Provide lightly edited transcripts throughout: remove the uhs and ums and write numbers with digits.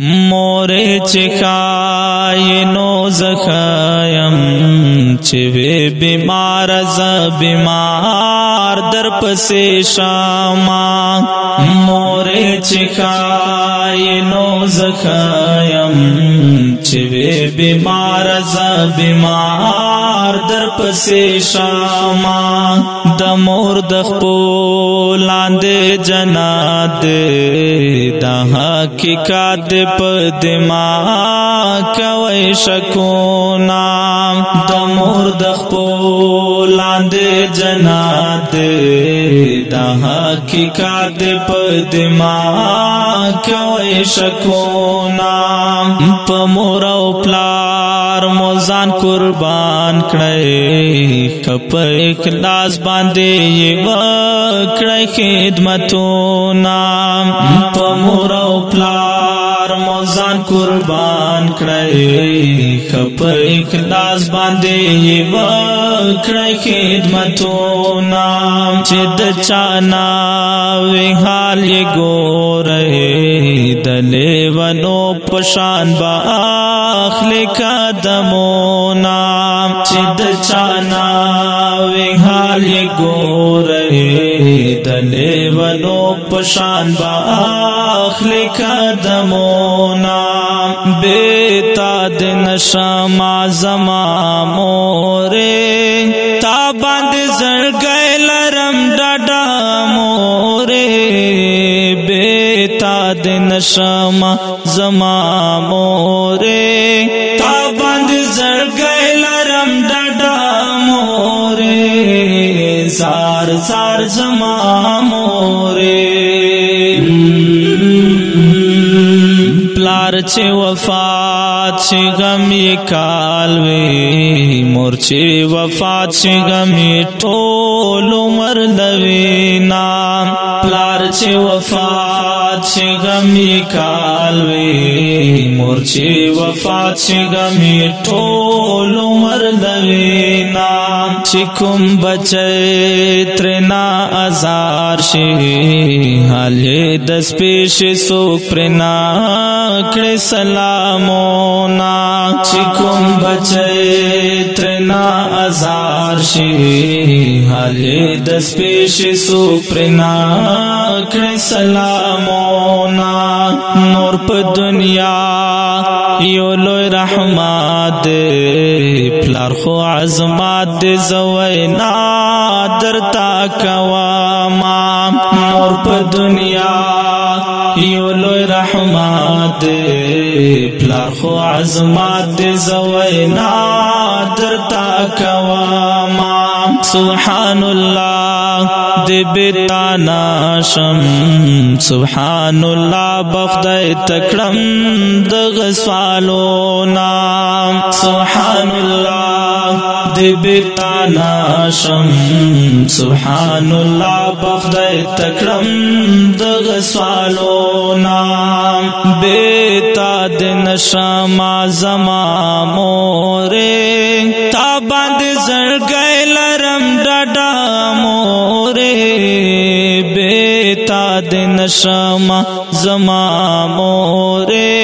مورې چې خای نو زخایم چې وی بیمار ز بیمار در پسې شاما مورې چې خای نو زخایم چې وی بیمار ز بیمار در پسې شاما د مور د خپل لاندې جنات د حقیقت په دماغ کوي شکونا د مور د خپل لاندې جنات د حقیقت په دماغ کوي شکونا په مور او پلار موزان قربان کړي کپ اخلاص باندې وکړي خدمتونه په مور او پلار موزان قربان کړي کپ اخلاص باندې وکړي خدمتونه چې د چانا وی حال یې ګورې د لیونو پشان با اخلي قدمونه چې د چانا وی حال یې ګورې د لیونو پشان با اخلي قدمونه بیتا د نشما زما مورې تا باندې زړګی لرم ډاډا مورې بیتا د نشما زما مورې تا باندې زړګی لرم ډاډا مورې زار زار زما مورې پلار چې وفات شي غم یې کال وي مور چې وفات شي غم یې ټول عمر لوي نام پلار چې وفات شي غم یې کال وي مور چې وفات شي غم یې ټول عمر لوي نام چې کوم بچي ترنا ازار شي حال د سپېښ سوک پرنا کړه سلامونه چې کوم بچي ترنا ازار شي حال د سپېښ سوک پرنا کړه سلامونه نور په دنیا یو لوی رحمت پلار خو عظمت زوینا درتا کواما نور په دنیا یو لوی رحمت پلار خو عظمت زوینا درتا کواما سبحان الله دی بیتانا شم سبحان الله بخدای تکړم د غسوالونا سبحان الله دی بیتانا شم سبحان الله بخدای تکړم د غسوالونا بیتا د نشما زما مورې تا باندې زړګی لرم ډاډا مورې بیتا د نشما زما مورې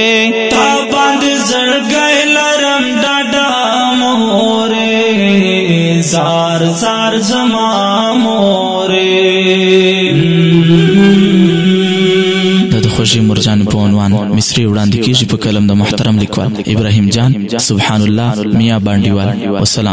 تا باندې زړګی لرم ډاډا مورې زار زار زما مورې د خوشي مرجان په عنوان مصری وړاندې کیږي په کلم د محترم لیکوال ابراهیم جان سبحان الله میا باندیوال والسلام